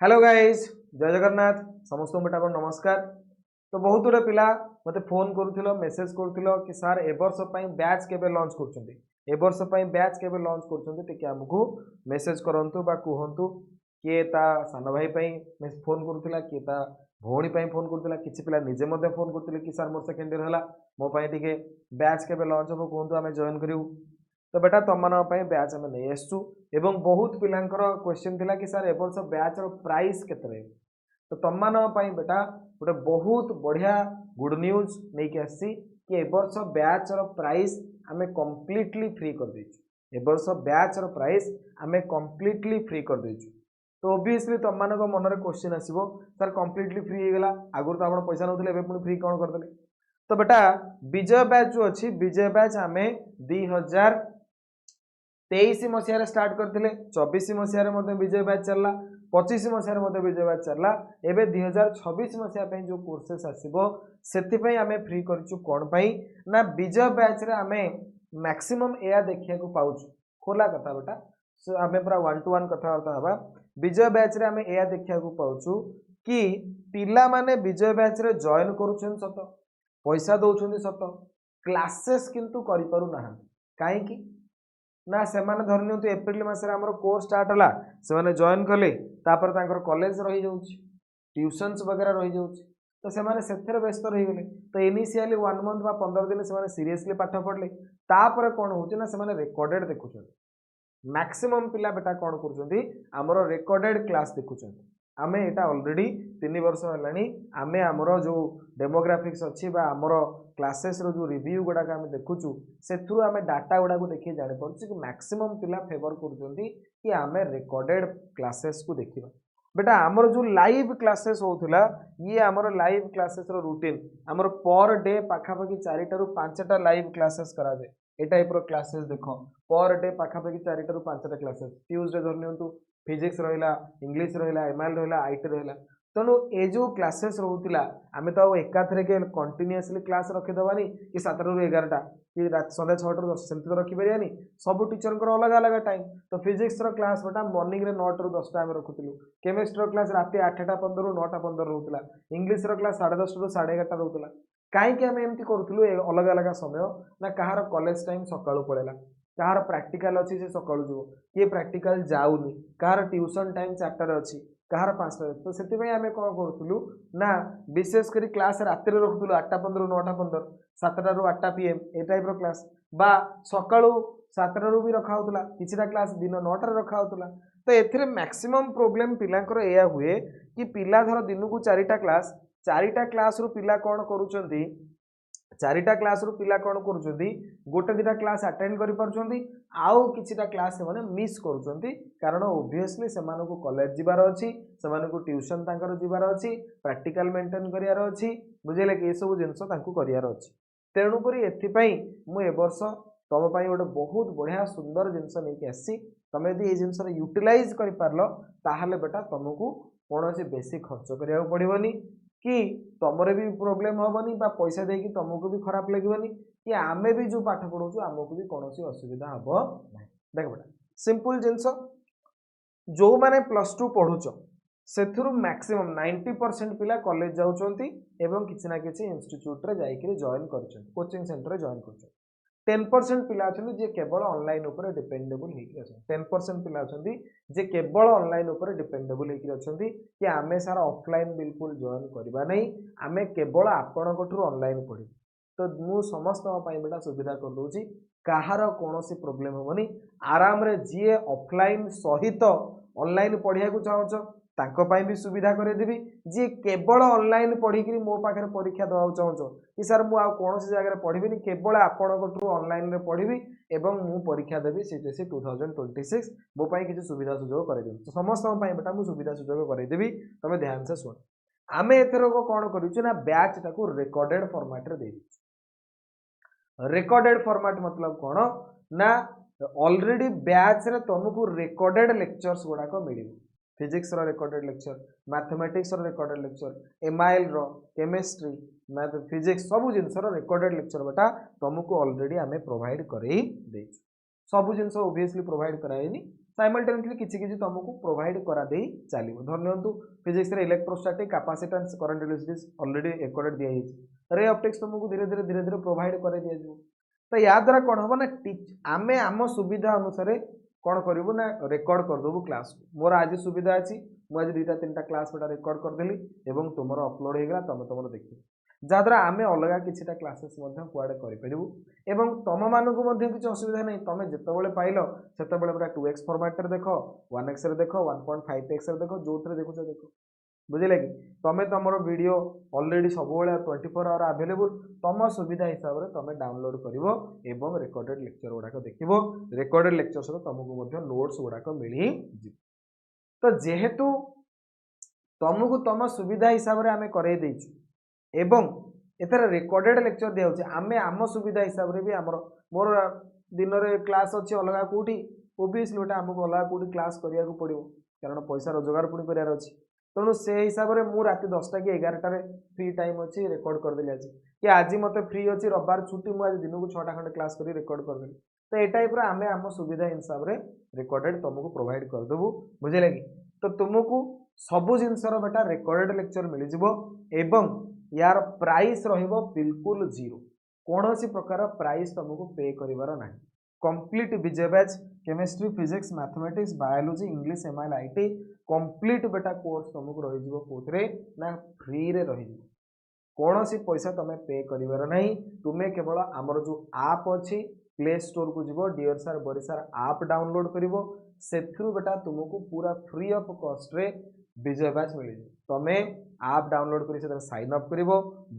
Hello guys जय जगन्नाथ समस्त बेटा को नमस्कार। तो बहुत गुड़े पिला मते फोन करूथिलो मेसेज करूथिलो कि सर ए वर्ष पई बैच केबे लॉन्च करछुंती ए वर्ष पई बैच केबे लॉन्च करछुंती टिके हमकु मेसेज करंतु बा कुहंतु किए ता सान भाई पई फोन करूथिला किए ता भौणी पई फोन करूथिला किछि पिला निजे मध्ये फोन करथिले कि सर मोर सेकेंड ईयर हला मो पई टिके बैच केबे लॉन्च हो कुहंतु आमे जॉइन करिउ। तो बेटा तुम बैच आम नहीं आसचु एवं बहुत पिलांकर क्वेश्चन थिला कि सर ए वर्ष बैच रो प्राइस केते तो तुम बेटा गोटे बहुत बढ़िया गुड न्यूज नहीं कि आसी कि ए वर्ष बैच रो प्राइस आम कंप्लीटली फ्री कर देछु। ए वर्ष बैच रो प्राइस आम कंप्लीटली फ्री कर देछु। तो ओबियसली तुम मन में क्वेश्चन आसो सर कंप्लीटली फ्री हो गला आगुरी तो आप पैसा नौते एवं पुणी फ्री कौन करदे। तो बेटा विजय बैच जो अच्छी विजय बैच आम 2023 मसीह स्टार्ट करते 24 मसीह विजय बैच चलला 25 मसीह विजय बैच चलला एवं 2026 मसीहा जो कोर्सेस आसो से आम फ्री करूँ कौन ना विजय बैच रे आम मैक्सिमम या देखा पाऊँ खोला कथा बेटा आम पूरा 1-to-1 कथबार्ता हवा विजय बैच रे आम या देखा पाऊँ कि पिला माने विजय बैच रे जॉइन करुछन सत पैसा दौरान सत क्लासेस किंतु करि पारु ना कहीं ना से धरी नि एप्रिल मस कोर्स स्टार्ट है से जॉइन कले कॉलेज रही जाऊँगी ट्यूशन्स वगैरह रही जाऊँगी तो से व्यस्त रही गले तो इनिशियली 1 मंथ बा 15 दिन से सीरियसली पाठ पढ़ले तापर कौन होना से रेकर्डेड देखुं मैक्सिमम पिला बेटा कौन कर रेकर्डेड क्लास देखुं आमे एटा ऑलरेडी 3 वर्ष है आमे आमर जो डेमोग्राफिक्स अच्छी आमर क्लासेस रो जो रिव्यू गुड़ाक आम देखुचु से आम डाटा गुड़ा को देखिए जानी पार्छ कि मैक्सिमम पिला फेवर कर आम रेकर्डेड क्लासेस को देखा बेटा आमर जो लाइव क्लासेस होता ये आमर लाइव क्लासेस रो रूटीन आमर पर डे पाखापाखि 4 ରୁ 5टा लाइव क्लासेस करा जाए ए टाइप रो क्लासेस देखो पर डे पाखापाखि 4 ରୁ 5टा क्लासेस ट्यूसडे धर नियंतु फिजिक्स रहा इंग्लिश रहा एमआईएल रहा आईटी रहा तेणु ये जो क्लासेस रोला आम तो एकाथरे के कंटिन्यूअसली क्लास रखीदेवानी कि 7 ରୁ 11टा कि सन्ध्या 6 ରୁ 10 सेमती तो रखिपारानी सब टीचर अलग अलग टाइम तो फिजिक्स क्लास बेटा मॉर्निंग रे 9 ରୁ 10टा आम रखुलु केमिस्ट्री क्लास रात 8टा 15 ରୁ 9टा 15 रोला इंग्लिश क्लास 10:30 ରୁ 11:30 रोला कहीं आम एमती करूँ अलग अलग समय ना कहार कॉलेज टाइम सका पड़ेगा कहार प्रैक्टिकल अच्छी से सका जीव किए प्रैक्टिकल जाऊनी कहार ट्यूशन टाइम 4टार अच्छी कहार 5टा तो से आम कौन करूँ ना विशेषकर क्लास रात रखुलु 8टा 15 ରୁ 9टा 15 7टा ରୁ 8टा PM ए टाइप क्लास बा सका 7टा ରୁ भी रखा होता किसी क्लास दिन 9टार रखा होता तो ये मैक्सिमम प्रोब्लेम पिलांकर यह हुए कि पिला धर दिन को 4टा क्लास 4टा क्लास रु पिला कौन करुचंती 4टा क्लास रु पिला कौन करुचंती गोटे 2टा क्लास अटेंड करि पारुचंती आउ किछिटा क्लास से माने मिस करुचंती कारण ओब्वियसली सेमानु को कॉलेज जिबार अछि सेमानु को ट्यूशन तांकर जिबार अछि प्रैक्टिकल मेंटेन करियार अछि बुझिले कि ए सब जिंस तांकु करियार अछि तेणु करी एथि पई मु ए वर्ष तम पई गोटे बहुत बढ़िया सुंदर जिंस नै कि आसी तमे यदि ए जिंस रे यूटिलाइज करि पारलो ताहाले बेटा तुमको कोनोसी बेसी खर्च करिया पड़िबोनी कि तुमरे भी प्रोब्लेम हेनी पैसा देकी तुमको भी खराब लगे कि आमे भी जो पाठ पढ़ाऊँ आमको भी कौन असुविधा हम ना देख बेटा सिंपल जिनस जो मैंने +2 पढ़ुच से मैक्सिमम 90% पिला कॉलेज जाऊँच एवं किसी ना किसी इंस्टीट्यूट रे जाइए जॉइन कर कोचिंग सेंटर जॉइन कर 10% पिला अच्छा जे केवल ऑनलाइन उपर डिपेंडेबल होती 10% पिला अच्छा जे केवल ऑनलाइन उपर डिपेंडेबल होती कि आमे सारा ऑफलाइन बिल्कुल जॉइन करवा नहीं आमे केवल आपण ऑनलाइन पढ़ी तो मु समस्त बेटा सुविधा कर दूची कहार कौन प्रोब्लेम हेनी आराम रे जी ऑफलाइन सहित ऑनलाइन पढ़िया चाहूँ तांको पाई भी सुविधा करदेवी जी केवल ऑनलाइन पढ़ी मो पाखे परीक्षा देवा चाहूँ कि सर मु कौन जगह पढ़ी केवल आपण ऑनलाइन रे पढ़ी एवं मु परीक्षा देवी सीटीएसई 2026 मो पाई किसी सुविधा सुजोग कर तो समस्त बेटा मु सुविधा सुजोग करदेवी तुम ध्यान से शुण आम एथर कौन करूँ बैच टाक रेकर्डेड फॉर्मेट रे दे रेकर्डेड फॉर्मेट मतलब कौन ना ऑलरेडी बैच रे तुमको रेकर्डेड लेक्चर्स गुड़ाक मिल फिजिक्स रो रेकर्डेड लेक्चर मैथमेटिक्स रो रेकर्डेड लेक्चर एमआईएल रो केमिस्ट्री मैथ फिजिक्स सब जिनस रेकर्डेड लेक्चर बेटा तुमको ऑलरेडी आम प्रोवाइड कर सब जिनस ओबियसली प्रोवाइड कराइनी साइमल्टेनियसली किछि किछि तुमको प्रोवाइड करा देई चलिबो। धर नियंतु फिजिक्स रे electrostatic capacitance current electricity already recorded दिया हिच रे ऑप्टिक्स तुमको धीरे धीरे प्रोवाइड करे दिया जिवो। तो या द्वारा कौन हम ना आमे आम सुविधा अनुसार कौन करूँ ना रेकर्ड करदेबू क्लास को। मोर आज सुविधा अच्छी मुझे दुईटा तीन क्लास गोटा रेकर्ड करदेली एवं तुम अपलोड होगा तुम तुम देख जहाँद्वारा आम अलग किसी क्लासेस कुआड़े करूँ एवं तुम मानक किसी असुविधा नहीं तुम जिते पाइल से पूरा 2x फॉर्मेट देख 1x देख 1.5x देख जो देखुच देख बुझे कि तुम तुम वीडियो ऑलरेडी सब 24 आवर अवेलेबल तुम सुविधा हिसाब से तुम डाउनलोड कर रिकॉर्डेड लेक्चर गुड़ाक देख रिकॉर्डेड लेक्चर सहित तुमको नोट्स गुड़ाक मिल तो जेहेतु तुमको तुम सुविधा हिसाब से आम कर एथर रिकॉर्डेड लेक्चर दिया आम आम सुविधा हिसाब से भी आमर मोर दिन में क्लास अच्छी अलग कौटी ओबीएसली गोटे आमको अलग कौटी क्लास करा पड़ो कारण पैसा रोजगार पुणी करार अच्छी तेणु से हिसाब से मुझे रात 10टा कि 11टार फ्री टाइम अच्छी रेकर्ड करदेली आज कि आज मत फ्री अच्छी रविवार छुट्टी मुझे दिन को 6टा खंडे क्लास कर रेकर्ड करदेली तो ये टाइप आम आम सुविधा हिसाब से रिकॉर्डेड तुमको प्रोवाइड करदेबू बुझे कि तो तुमको सबू जिनसर बेटा रिकॉर्डेड लेक्चर मिल एवं यार प्राइस रहिबो बिल्कुल जीरो कौन सी प्रकार प्राइस तुमको पे करिवार ना complete Vijay batch chemistry physics mathematics biology English MIL IT complete बेटा कोर्स तुमको रही कौन ना फ्री रे रही कौन सी पैसा तुम पे करिवार नहीं तुम्हें केवल आमर जो आप अच्छी प्ले स्टोर को जीव डियर सार बरी सार आप डाउनलोड करिवो सेथुरु बेटा तुमको पूरा फ्री ऑफ कॉस्ट रे विजय बैच मिल तुम्हें आप डाउनलोड कर साइन अप कर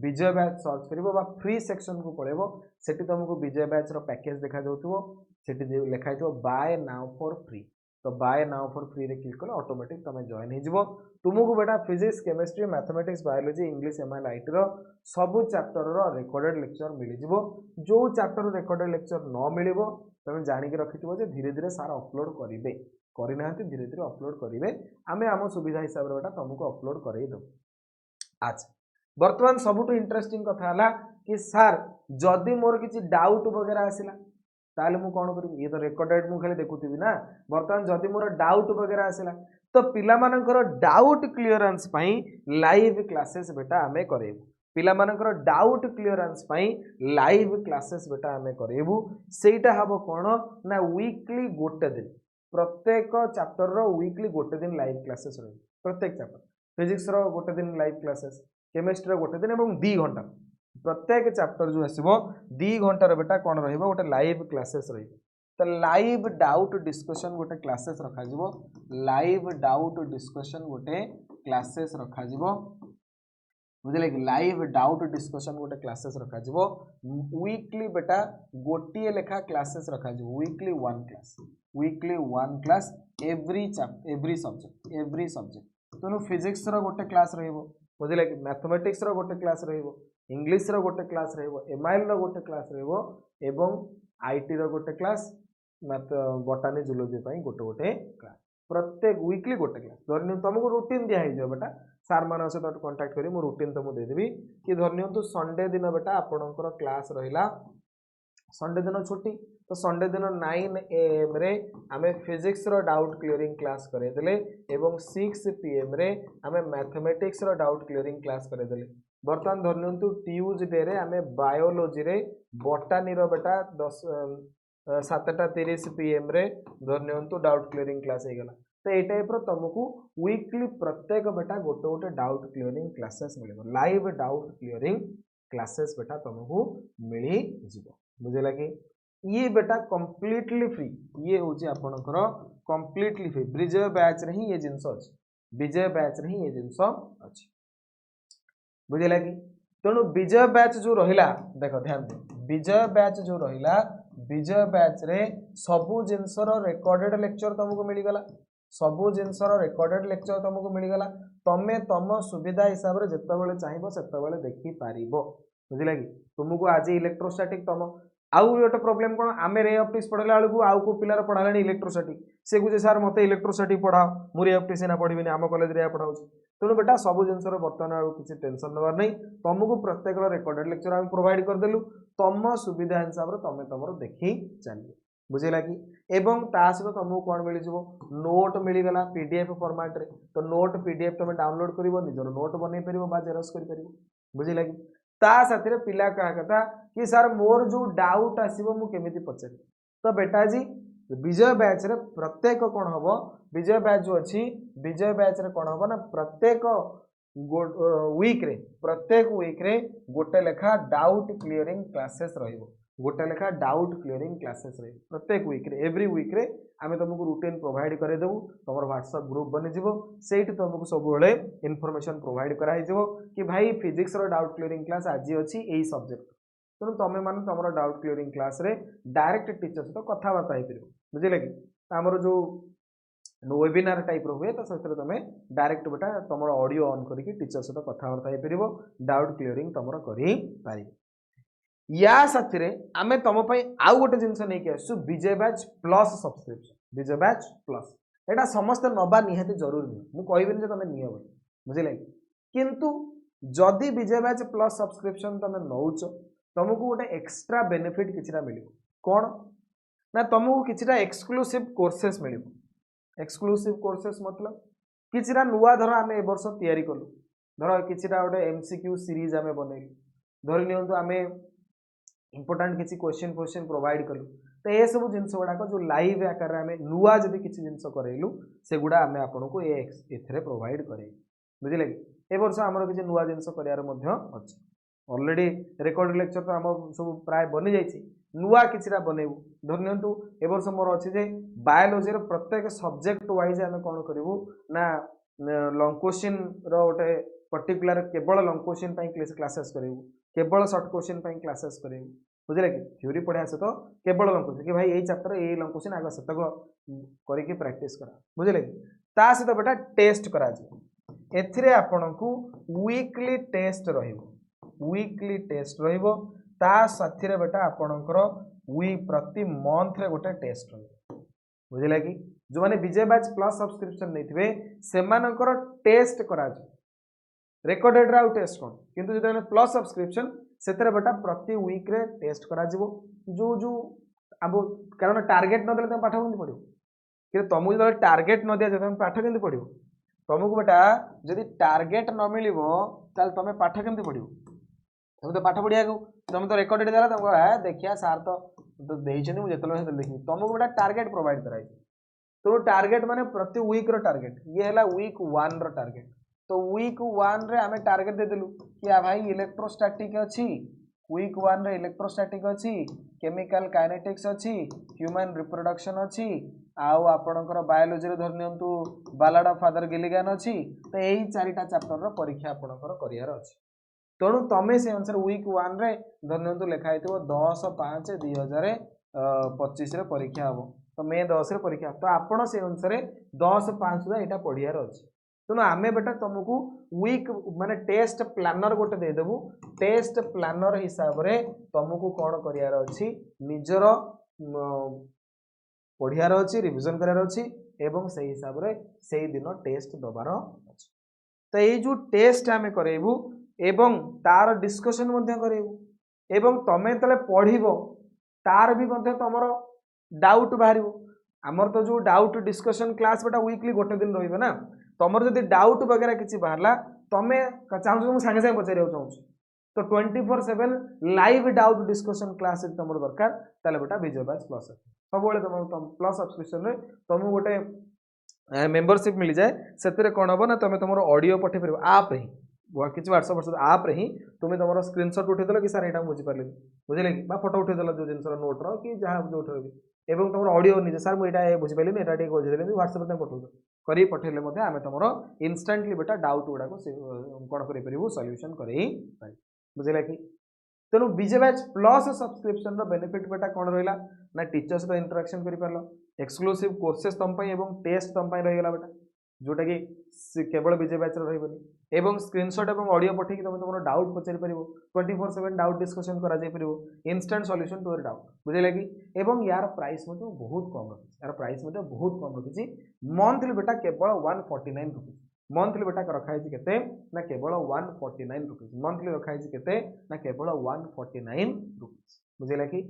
विजय बैच सर्च कर फ्री सेक्शन को पड़ेबो सेठी तुमको विजय बैच रो पैकेज देखा जाउथबो सेठी लिखाई थो बाय नाउ फॉर फ्री तो बाय नाउ फॉर फ्री रे क्लिक कले ऑटोमेटिक तुम जॉइन हो जिवो तुमको बेटा physics chemistry mathematics biology English MIL IT रो सब चैप्टर रो रिकॉर्डेड लेक्चर मिल जिवो जो चैप्टर रिकॉर्डेड लेक्चर न मिलिबो तुम जानिक रखिथिबो जे धीरे धीरे सारा अपलोड करिवे करना धीरे धीरे अपलोड करेंगे आम आम सुविधा हिसाब से बेटा तुमको अपलोड कर अच्छा बर्तमान सबुठ इंटरेस्टिंग कथा है कि सार जदि मोर किसी डाउट वगैरह आसला ताले मु कौन करी ये तो रिकॉर्डेड मु खाली देखुथि ना बर्तमान जदि मोर डाउट वगैरह आसला तो पिला मानकर डाउट क्लियरेंस पई लाइव क्लासेस बेटा आमे करेबु पिला मानकर डाउट क्लियरेंस पई लाइव क्लासेस बेटा आमे करेबु सेटा हबो कोन ना वीकली गोटे दिन प्रत्येक चैप्टर रो वीकली गोटे दिन लाइव क्लासेस रही प्रत्येक चैप्टर फिजिक्स रो गोटे दिन लाइव क्लासेस केमिस्ट्री रो गोटे दिन एवं 2 घंटा प्रत्येक चैप्टर जो आसीबो 2 घंटा रे बेटा कोन रहइबो गोटे लाइव क्लासेस रही तो लाइव डाउट डिस्कशन गोटे क्लासेस रखा जिवो लाइव डाउट डिस्कशन गोटे क्लासेस रखा जिवो बुझले कि लाइव डाउट डिस्कशन गोटे क्लासेस रखा जिवो वीकली बेटा गोटे लेखा क्लासेस रखा जिवो weekly one class every subject तेणु फिजिक्स रो गोटे क्लास रहिबो बुझले कि मैथमेटिक्स रो गोटे क्लास रहिबो इंग्लिश रो गोटे क्लास रहिबो एमआईएल रो गोटे क्लास रहिबो एवं आईटी रो गोटे क्लास बॉटनी जूलॉजी पई गोटे गोटे क्लास प्रत्येक वीकली गोटे क्लास धरनी तुमको रूटीन दिया है बेटा सार मान सहित कांटेक्ट करी मु रूटीन तुमको देदेवी कि धरनियंतु संडे दिन बेटा आपणकर क्लास रहिला संडे दिन छुट्टी तो संडे दिन 9 AM रे आमे फिजिक्स रो डाउट क्लियरिंग क्लास करे देले एवं 6 PM रे आमे मैथमेटिक्स रो डाउट क्लियरिंग क्लास करे देले बर्तमान धरनियंतु ट्यूसडे रे आमे बायोलॉजी रे बॉटनी रो बेटा 7:30 PM रे धरनियंतु डाउट क्लियरिंग क्लास हे गला तो ये टाइप रो तुमको वीकली प्रत्येक बेटा गोटे गोटे डाउट क्लियरिंग क्लासेस मिलेबो लाइव डाउट क्लियरिंग क्लासेस बेटा तुमको मिली जिवो बुझे लगे ये बेटा कंप्लीटली फ्री ये होची आपनकर कंप्लीटली फ्री विजय बैच रे ही ये जिंस अछि विजय बैच रे ही ये जिंस अछि बुझे लगे तेणु विजय बैच जो रहिला देखो ध्यान दे विजय बैच जो रहिला विजय बैच रे सबु जिंसर रिकॉर्डेड लेक्चर तुमको मिल गला सबु जिनसर रिकॉर्डेड लेक्चर तुमको मिलगला तमे तम सुविधा हिसाब से जिते बड़े चाहिए से देखी पार बुझे कि तुमको आज इलेक्ट्रोस्टैटिक तुम आउ गोटे प्रोब्लेम कौन आम रे ऑप्टिक्स पढ़ला बेलू आउ को पिलार पढ़ा इलेक्ट्रोस्टैटिक से कहे सार मत इलेक्ट्रोस्टैटिक पढ़ाओ मुझे रे ऑप्टिक्स ना पढ़ी आम कॉलेज रे पढ़ाऊँ तेणु बेटा सब जिनसर बर्तमान किसी टेंशन नवार नहीं तुमको प्रत्येक रिकॉर्डेड लेक्चर आम प्रोवाइड करदेलु तुम सुविधा हिसाब से तुम तुम देखी चलिए बुझेगा कि एवं ता सहित तुमको कौन मिल नोट मिलगला पीडीएफ फॉर्मेट रे तो नोट पीडीएफ तुम डाउनलोड कर निजर नोट बन पार जेरक्स कर बुझेगा कि ता साथी पिला कहा कथा कि सर मोर जो डाउट आसो मुझे पचारि तो बेटा जी विजय बैच रे प्रत्येक कौन हम विजय बैच जो अच्छी विजय बैच रे कौन हम ना प्रत्येक वीक रे गोटे लेखा डाउट क्लियरिंग क्लासेस रहिबो गोटे लेखा डाउट क्लियरिंग क्लासेस रही प्रत्येक वीक रे एवरी वीक रे आमे तुमको रूटीन प्रोवाइड करे देबू तुम व्हाट्सएप ग्रुप बनी जिवो सेठी तुमको सब बेले इनफॉरमेशन प्रोवाइड करा हिजो कि भाई फिजिक्स रो डाउट क्लियरिंग क्लास आज अछि एई सब्जेक्ट तेणु तुम माने तुम डाउट क्लियरिंग क्लास रे डायरेक्ट टीचर सहित कथबार्ता हो बुझे कि आमर जो वेबिनार टाइप रो हुए तो से तुम डायरेक्ट बेटा तुम ऑडियो ऑन करके टीचर सहित कथबार्ता हो डाउट क्लियरिंग तुम कर या साथी रे आमे तुम आउ गोटे जिनस नहीं आसु विजय बैच प्लस सब्सक्रिप्शन विजय बैच प्लस एटा समस्त नबा निहाती जरूरी नहीं मु कहबिनी तुम नियो बुझे किंतु जदि विजय बैच प्लस सब्सक्रिप्शन तुम नौच तुमको गोटे एक्स्ट्रा बेनिफिट किछिटा मिलिबो कोन ना तुमको किछिटा एक्सक्लूसिव कोर्सेस मिलिबो एक्सक्लूसिव कोर्सेस मतलब किछिटा नुआ धर आमे ए वर्ष तयारी कलु धर किछिटा गोटे एमसीक्यू सीरीज आमे बनेलु धरि नियंतु आमे इंपोर्टेंट किसी क्वेश्चन प्रोवाइड कलु तो ये सब जिनस गुड़ाक जो लाइव आकार में नुआ जब किसी जिनस करेलु से गुड़ा आम आपन को ये प्रोवाइड करे बुझे कि ए वर्ष आमर किसी नुआ जिनस करार अच्छे ऑलरेडी रिकॉर्ड लेक्चर तो आम सब प्राय बनी जाइए नुआ किसी बनइबू धरि नियंतु ए वर्ष मोर अच्छे जे बायोलॉजी प्रत्येक सब्जेक्ट वाइज आम कौन करूँ ना लॉन्ग क्वेश्चन रोटे पर्टिकुलर केवल लॉन्ग क्वेश्चन क्लासेस करूँ केवल सर्ट क्वेश्चन क्लासेस करूँ बुझे कि थ्योरी पढ़ा सहित केवल लॉन्ग क्वेश्चन कि भाई यही चैप्टर ये लॉन्ग क्वेश्चन आगे सेतक करके प्रैक्टिस करा बुझे कि ता सहित बेटा टेस्ट करा एथिरे आपनकू वीकली टेस्ट रहिबो वीकली टेस्ट रहिबो ता साथी रे बेटा आपनकर प्रति मंथ रे गोटे टेस्ट रहिबो बुझिला कि जो माने विजय बैच प्लस सब्सक्रिप्शन नैथिबे सेमानकर टेस्ट करा रेकॉर्डेड राउ टेस्ट कोन किंतु जदि प्लस सब्सक्रिप्शन सेतरे बेटा प्रति वीक रे टेस्ट करा जिवो जो जो अब कारण टारगेट न देले तुम पाठ केमि पढिबो कि तुमको जो टारगेट न दिया जाय तुम पाठ केमि पढिबो तुमको बेटा जदि टारगेट न मिलिबो ताल तुम पाठ केमि पढिबो तुम तो पाठ पढ़िया तुम तो रेकॉर्डेड देला तुमको है देखिया सार तो देइछनी मु जेतलो से देखि तुमको बेटा टारगेट प्रोवाइड कराई तो टारगेट माने प्रति वीक रो टारगेट ये हैला वीक 1 रो टारगेट तो वीक 1 रे आमे टारगेट दे देलु कि आ भाई इलेक्ट्रोस्टैटिक अछि वीक 1 रे इलेक्ट्रोस्टैटिक अछि केमिकल काइनेटिक्स अछि ह्यूमन रिप्रोडक्शन अछि आउ आपणकर बायोलॉजी रे धरनियंतु बालाड ऑफ फादर गिलिगन अछि तो एही चारिटा चैप्टर रो परीक्षा आपणकर करियर अछि तेणु तमें से अनुसार वीक 1 रे धरनियंतु लिखा हेतिबो 10/5/2025 रे परीक्षा हबो तो मे 10 रे परीक्षा तो आपण से अनुसार 10/5 सुधा एटा पढ़ियार अछि तेणु आमे बेटा तुमको वीक माने टेस्ट प्लानर गोटे दे देबू टेस्ट प्लानर हिसाब रे तुमको कौन करियार अछि निजर पढ़ियार अछि रिवीजन करार अछि एवं से हिसाब रे सेही दिन टेस्ट दबार अछि तो ये जो टेस्ट आमे करेबू एवं तार डिस्कशन मध्य करेबू एवं तमे तले पढ़िबो तार भी मध्य तमरो डाउट बाहरिबो आमर तो जो डाउट डिस्कशन क्लास बेटा वीकली गोटे दिन रहिबो ना तमर जदि डाउट वगैरह किसी बाहरला तमे चाहू तुम सांगे सांगे पचारिया चाहूँ तो 24/7 लाइव डाउट डिस्कशन क्लास तुम दरकार ताले बेटा विजय बैच प्लस सब तुम प्लस सब्सक्रिप्शन रे तुमको गोटे मेंबरशिप मिल जाए से कौन हम ना तुम तुम ऑडियो पठे पार आप ही किसी व्हाट्सएप आप रे ही तुम तुम स्क्रीनशॉट उठेदेल कि सर यहाँ बुझीपारे बुझे कि फोटो उठेदेल जो जिन नोट रो कि जहाँ जो उठे एवं तुम ऑडियो निजे सर मुझे बुझीपारे यहाँ बुझेदेली व्हाट्सएप पठाऊ कर पठेले आम तुम इनस्टाटली बेटा डाउट गुड़ाक कौन करूँ सल्यूशन कर बुझे कि तेणु विजय बैच प्लस सब्सक्रिप्शन बेनिफिट बेटा कौन रहा ना टीचर सहित इंटरेक्शन कर पार एक्सक्लूसिव कोर्सेस तुम टेस्ट तुम रहीगला बेटा जोटा कि केवल विजय बैच रही एवं स्क्रीनशॉट और ऑडियो पठे तुम तुम डाउट पचारि पार 24/7 डाउट डिस्कशन कर इंस्टेंट सॉल्यूशन टू डाउट बुझे कि एवं यार प्राइस बहुत कम रखी यार प्राइस बहुत कम रखी मंथली बेटा केवल 149 रुपीज मंथली बेटा रखाई केते ना केवल 149 रुपीज मंथली रखाई केते ना केवल 149 रुपीज बुझे कि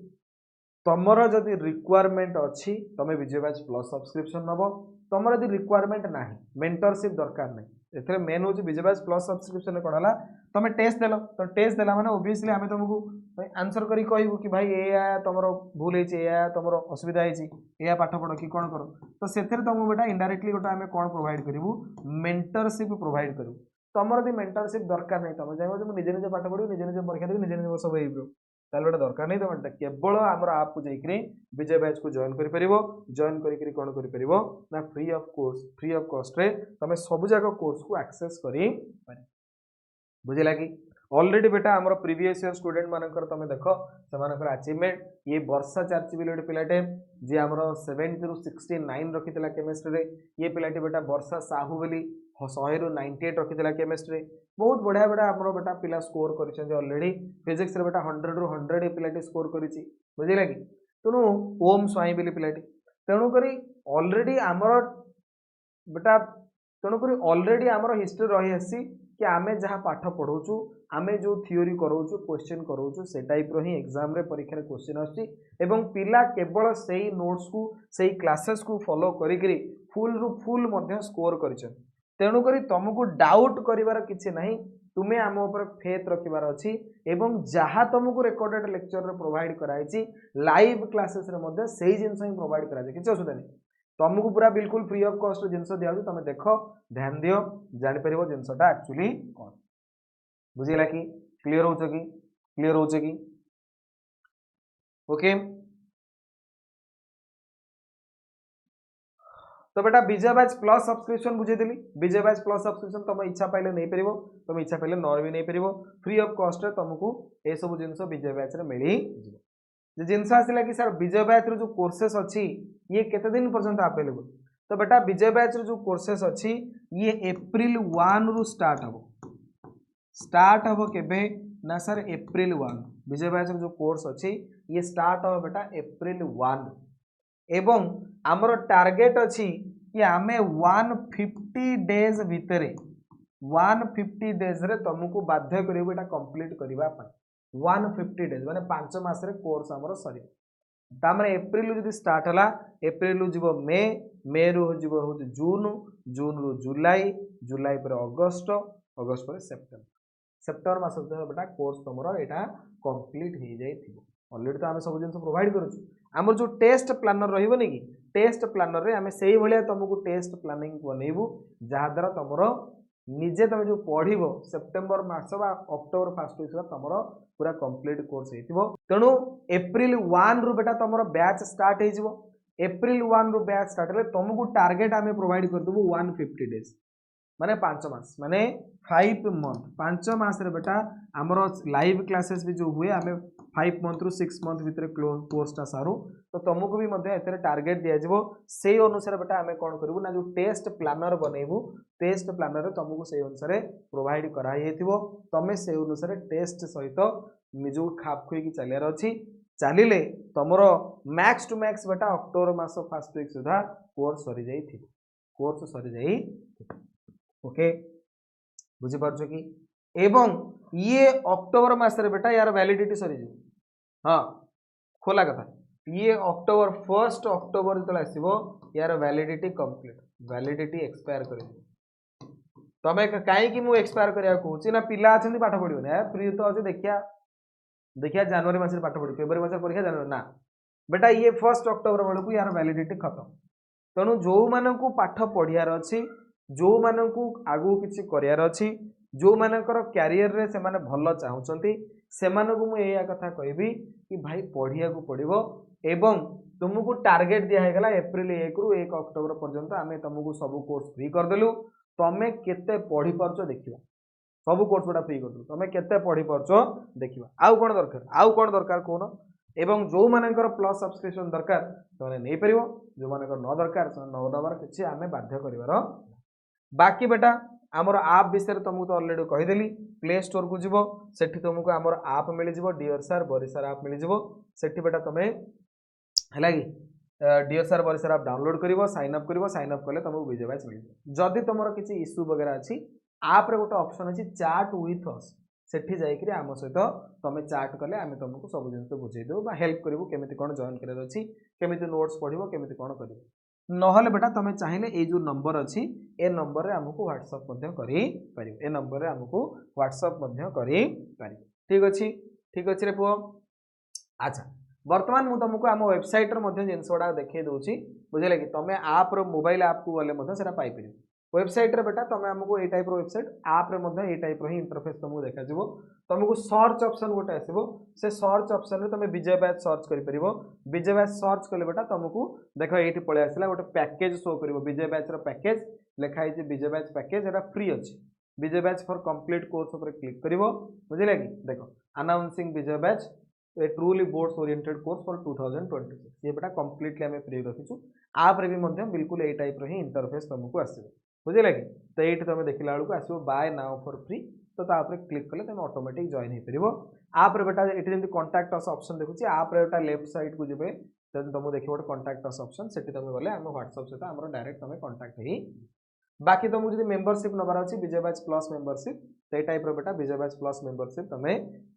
तमर जदि रिक्वायरमेंट अच्छी तुम विजय बैच प्लस सब्सक्रिप्शन नब तुम यदि रिक्वायरमेंट ना मेंटरशिप दरकार नहीं एथरे मेन हूँ विजय बैच प्लस सब्सक्रिप्शन कौन है तुम टेस्ट देल तो टेस्ट देला माने ओबियसली आम तुमको आंसर करी कहबू कि भाई या तुम भूल है तुम असुविधा है पाठ पढ़ कि कौन कर तो से तुमको बेटा इनडायरेक्टली गोटे आम कौन प्रोवाइड करूँ मेंटरशिप प्रोवाइड करूँ तुम यदि मेंटरशिप दरकार नहीं तुम चाहिए निजे निजे पाठ पढ़ू निजे निजे परीक्षा देवी निजे निजे सब हो ताल गोटे दरकार नहीं तुम केवल आम आप को जाकि विजय बैच को जॉइन कर जॉइन कर कौन कर ना free of course free of cost रे तुम सब जाक कोर्स को एक्सेस कर बुझला कि ऑलरेडी बेटा आमर प्रीवियस ईयर स्टूडेंट मानकर तुम देख से अचीवमेंट ये वर्षा चार्ची बोली गोटे पिलाटे जी आम 70 ରୁ 69 रखी केमिस्ट्री ये पिलाटी बेटा वर्षा साहू बोली 100 ରୁ 98 रखी केमिस्ट्री बहुत बढ़िया बेटा आम बेटा पिला स्कोर कर ऑलरेडी फिजिक्स रे बेटा 100 ରୁ 100 ये पिलाटी स्कोर कर बुझला कि तेणु ओम स्वाई बोली पिलाटी तेणुक ऑलरेडी आमर बेटा तेणुक ऑलरेडी आमर हिस्ट्री रही आसी कि आमे जहाँ पाठ पढ़ाऊँ आमे जो थियोरी कराऊँ क्वेश्चन कराऊँ से टाइप ही एग्जाम रे परीक्षा क्वेश्चन आसुची एवं पिला केवल से नोट्स को से क्लासेस को फॉलो करी फुल रु फुल मध्य स्कोर कर तेणुक तुमको डाउट करिवार किछि नहीं तुम्हें आम उपर फेथ रखिबार अच्छी एवं जहाँ तुमको रेकॉर्डेड लेक्चर रे प्रोवाइड कराई लाइव क्लासेस रे मध्य सेही जिनस ही प्रोवाइड कराई किछि असुविधा नहीं तुमको पूरा बिल्कुल फ्री ऑफ कॉस्ट जिनस दिया तुम देख ध्यान दियो जापर जिनसटा एक्चुअली कौन बुझेगा कि क्लीयर हो कि क्लीयर हो कि ओके तो बेटा विजय बैच प्लस सब्सक्रिप्शन बुझेदेली विजय बैच प्लस सब्सक्रिप्शन तुम इच्छा पाइले नहीं पार तुम इच्छा पाइले न भी नहीं पार फ्री ऑफ कॉस्ट तुमको ये सब जिनस विजय बैच रे मिली जिनस आसला कि सर विजय बैच रो जो कोर्सेस अच्छी ये केते दिन पर्यंत अवेलेबल तो बेटा विजय बैच रो जो कोर्सेस अच्छी ये एप्रिल 1 रु स्टार्ट हम केबे ना सर एप्रिल 1 विजय बैच रो जो कोर्स अच्छी ये स्टार्ट हम बेटा एप्रिल 1 एवं आमर टार्गेट अच्छी कि आमे 150 डेज भितर 150 डेज रे तुमको बाध्य करियो बेटा कंप्लीट करबा पय 150 डेज माने 5 मास रे कोर्स हमर सरी तामरे एप्रिल जदि स्टार्ट हला एप्रिल रु जीवो मे रु जीवो हो जून जून रु जुलाई पर अगस्त अगस्त पर सेप्टेम्बर मास बेटा कोर्स तुमरो एटा कंप्लीट हो जाई थिबो ऑलरेडी तो आम सब जिन प्रोवाइड करूँ आमर जो टेस्ट प्लानर रही कि टेस्ट प्लानर रे आमे सेही भलिया तुमको टेस्ट प्लानिंग बनइबू जहाँ द्वारा तुम निजे तुम जो पढ़ो सेप्टेम्बर मास अक्टोबर फास्ट वीक तुम पूरा कंप्लीट कोर्स हो तेणु एप्रिल 1 रु बेटा तुम बैच स्टार्ट हो एप्रिल 1 रु बैच स्टार्ट है तुमको टार्गेट आम प्रोवाइड करदेबू 150 डेज माने 5 मास माने 5 मंथ 5 मास रे बेटा आमर लाइव क्लासेस भी जो हुए आम 5 मंथ रु 6 मंथ भितर कोर्सटा सारू तो तुमको भी एथरे टार्गेट दिया से अनुसार बेटा आम कौन करूँ ना जो टेस्ट प्लानर बनइबू टेस्ट प्लानर तुमको से अनुसार प्रोवाइड कराई तुम से अनुसार टेस्ट सहित निजो खाप खुई चलियार अच्छी चलिले तुम मैक्स टू मैक्स बेटा अक्टोबर मास फास्ट वीक सुधा कोर्स सरी जाई कोर्स सरी जाई ओके बुझीपार कि एवं ये अक्टोबर मास रे बेटा यार वैलिडिटी सरी हाँ खोला कथा ये अक्टोबर 1 अक्टोबर जो आसो यार वैलिडिटी कंप्लीट वैलिडिटी एक्सपायर कर तमें कहीं मुझे एक्सपायर करा कहूँ ना पिला अच्छा पाठ पढ़ोनी फ्री तो अच्छे देखिया देखिया जनवरी मास पाठ पढ़ फेब्रुआरी मास परीक्षा जनवरी ना बेटा ये 1 अक्टोबर बेलू यार वैलिडिटी खत्म तेणु जो मानू पाठ पढ़ियार अच्छी जो मानू आगू किसी करार अच्छी जो मानकर क्यारियर रे से माने भल चाहूँगी से मुझे कथा कहबी कि भाई पढ़िया को पड़ो एवं तुमको टार्गेट दिहला एप्रिल 1 रु 1 अक्टोबर पर्यंत आम तुमको सब कोर्स फ्री करदेलु तुम्हें केते पढ़ी पार्छ देखा सब कोर्स गुड़ा फ्री करदेलु तुम्हें केते पढ़ी पार्छ देखा आउ कौन दरकार कौन एवं जो मानकर प्लस सब्सक्रिप्शन दरकार तुमने नहीं पार जो मानकर न दरकार न दबार किसी आम बाध्य कर बाकी बेटा आमर आप विषय तुमको तो ऑलरेडी कहीदेली प्ले स्टोर को जीव सेठी तुमको आमर आप मिल जाव डियर सार बरिसार आप मिल जाव सेठी बेटा तुम्हें है कि डियर सार बरिसार आप डाउनलोड कर साइन अप कले तुमको विजय बैच मिल जाए जदि तुम किसी इश्यू वगैरह अच्छी आप रे गोटे ऑप्शन अच्छी चैट विथ अस सेठी जाइकरी आम सहित तुम चाट कले आम तुमको सब जिन बुझेदेबू बा हेल्प करूँ केमी कौन जॉइन करार अच्छी केमी नोट्स पढ़ो केमी कौन कर नहले बेटा तुम चाहिए ये जो नंबर अच्छी ए नंबर रे आमको व्हाट्सअप ए नंबर रे आमको व्हाट्सअप ठीक अच्छे ठीक अच्छे रे पुओ अच्छा बर्तमान मुझे तुमको आम वेबसाइट जिनस गुड़ा देखा दूसरी बुझे कि तुम आप मोबाइल आप को गले पाइपर वेबसाइट रे बेटा तुम आमको ये टाइप वेबसाइट आप रे ये टाइप ही इंटरफेस तुमको देखा तुमको सर्च ऑप्शन गोटे आसो से सर्च ऑप्शन रे तुम विजय बैच सर्च कर विजय बैच सर्च कले बेटा तुमको देख ये पलि आसला गोटे पैकेज शो कर विजय बैच पैकेज लिखाई विजय बैच पैकेज एटा फ्री अच्छी विजय बैच फॉर कंप्लीट कोर्स उपर क्लिक कर बुझे कि देख announcing Vijay batch A truly boards oriented course for 2026 ये बेटा कंप्लीटली आम फ्री रखीचु आप रे भी बिल्कुल ये टाइप ही इंटरफेस तुमको आसो बुझे कि तो ये तुम देखला बेलू आसो बाय नाउ फॉर फ्री तो क्लिक कले तुम ऑटोमेटिक जॉइन हो पार आप रे बेटा ये जमी कॉन्टैक्ट अस ऑप्शन देखुची आप रे बेटा लेफ्ट साइड को जब तुम देखिए गोटे कॉन्टैक्ट अस ऑप्शन से तुम गले आम व्हाट्सएप सहित आम डायरेक्ट तुम कॉन्टैक्ट ही बाकी तुमको जो मेंबरशिप नबार अच्छी विजय बैच प्लस मेंबरशिप तो ये टाइप बेटा विजय बैच प्लस मेंबरशिप तुम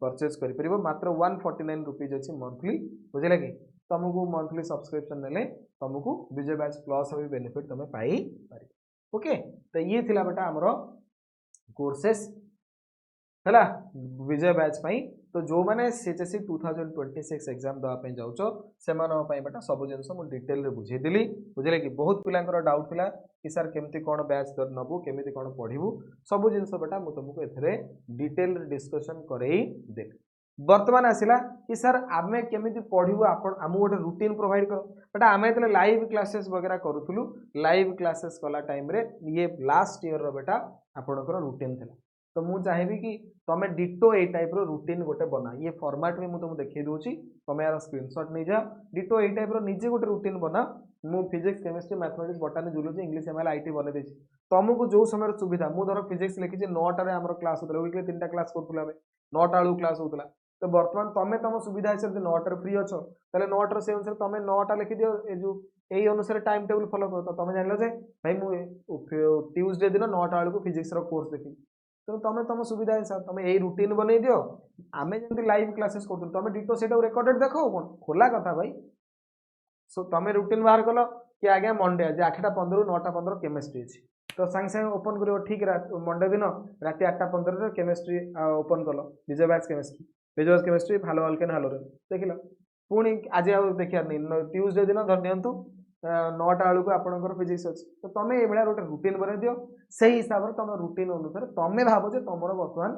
परचेज कर मात्र 149 रुपीज अच्छी मंथली बुझे कि तुमको मंथली सब्सक्रिप्शन ने तुमको विजय बैच प्लस भी बेनिफिट तुम पाई पार ओके तो ये थिला बेटा आमर कोर्सेस है विजय बैच पाई तो जो मैंने सीएचएससी 2026 एग्जाम देवाई जाऊच से बेटा सब जिन मुझे डिटेल रे बुझेदी बुझे कि बहुत पिलांकर डाउट थिला कि सर केमती कौन बैच नबू केमी कौन पढ़ू सब जिन बेटा मुझे तुमको ए डिटेल डिस्कसन करई देली बर्तमान आसला कि सर आम केमी पढ़ू आम गोटे रुटीन प्रोवाइड कर बेटा आम जो लाइव क्लासेस वगैरह करूँ लाइव क्लासेस कला टाइम रे ये लास्ट ईयर बेटा आपणकर रुटीन था तो मुझे चाहिए कि तुम डिटो ये टाइप रुटीन गोटे बना ये फॉर्मेट में तुमको देखा दूसरी तुम यार स्क्रीनशॉट नहीं जाओ डिटो ये टाइप निजे गोटे रुटीन बना मु physics chemistry mathematics botany zoology English ML IT बना देछि तुमको जो समय सुविधा मुझे धर फिजिक्स लिखी 9टार आम क्लास होता वीकली 3टा क्लास करूँ 9टा बेलू क्लास होता तो बर्तमान तुम तुम सुविधा हिसाब से 9टार फ्री अच्छो तेल 9टार से अनुसार तुम 9टा लिखि दियो जो यही अनुसार टाइम टेबल फॉलो कर तुम जान जे भाई मुझे ट्यूसडे दिन 9टा बेलू फिजिक्स कोर्स देखी तो तुम तुम सुविधा हिसाब तुम यही रुटीन बन दियो आम जमी लाइव क्लासेस कर तुम डिटो से रेकर्डेड देख कौन खोला कथा भाई सो तुम रुटीन बाहर कल कि आज्ञा मंडे आज 8टा 15 9टा 15 केमिस्ट्री अच्छी तो सांगे सांगे ओपन कर ठीक मंडे दिन रात 8टा 15 केमिस्ट्री ओपन कल विजय बैच केमिस्ट्री हालो अल्केन हालो देख लो पुणी आज देखिए ट्यूसडे दिन धर नियंतु 9टा बेलू आपंकर फिजिक्स अच्छी तो तुम ये गोटे रुटीन बन दियो से हिसाब से तुम रुटीन अनुसार तुम भाव जे तुम बर्तमान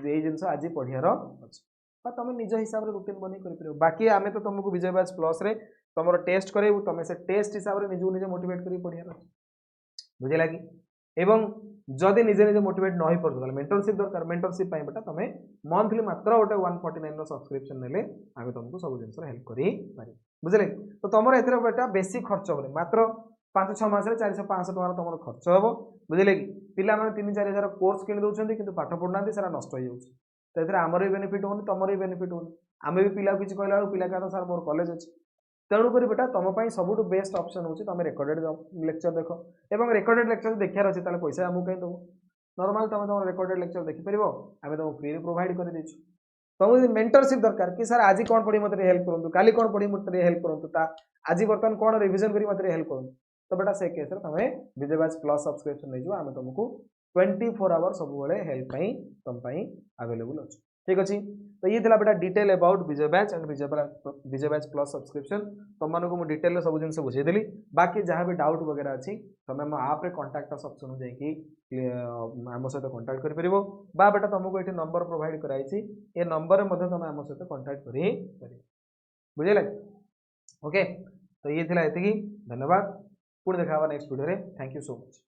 ये जिन आज पढ़ियार अच्छे तुम निज हिसाब से रुटीन बन कर बाकी आम तो तुमको विजय बैच प्लस रे तुम टेस्ट करेबू तुम से टेस्ट हिसाब से निजू निजे मोटिवेट कर पढ़ियार बुझे लगी एवं जदि निजे निजे मोटिवेट न हो पार मेंटरशिप दरकार मेंटरशिप बेटा तुम मंथली मात्र गोटे 149 सब्सक्रिप्शन ने आगे तुमको सब जिन हेल्प कर बुझे तो तुम ए बेटा बेसी खर्च हो मात्र 5-6 मास 400-500 टकर तुम खर्च हम बुझे कि पिला 3-4 हजार कोर्स किणी दौरान कि पाठ पढ़ुना सारा नष्ट हो जाऊँगी तो ये आमर भी बेनिफिट होनी तुम भी बेनिफिट होनी आम भी पिला किसी कहला पिला क्या सर मोर कॉलेज अच्छी तेणुक बेटा तुम सब बेस्ट ऑप्शन हो तुम रेकर्डेड लेक्चर देख और रेकर्डेड लेक्चर देखार अच्छे पैसा आमको कहीं दब नॉर्मल तुम तुम रेकर्डेड लेक्चर देखिपर आम तुमको फ्री प्रोवाइड कर देचु तुमको मेंटरशिप दरकार कि सर आज कौन पढ़ी मतलब हेल्प करूँ काली कौन पढ़ी मतलब हेल्प करूँ आज बर्तमान कौन रिविजन करी मतलब हेल्प करूँ तो बेटा से केस तुम विजय बैच प्लस सब्सक्रिप्शन नहीं आम तुमको 24 आवर सब हेल्प तुम अवेलेबल अच्छे ठीक अच्छे तो ये बेटा detail about Vijay batch and Vijay batch plus subscription तुम मानक मुझे डिटेल सब जिन बुझेदेली बाकी जहाँ भी डाउट वगैरह अच्छी तुम आम आप कॉन्टैक्ट ऑप्शन जाकि आम सहित कॉन्टैक्ट कर बेटा तुमको ये नंबर प्रोवाइड कराई ये नंबर में तुम आम सहित कॉन्टैक्ट कर बुझे ओके तो ये थी धन्यवाद पुणी देखा नेक्स्ट वीडियो रे थैंक यू सो मच।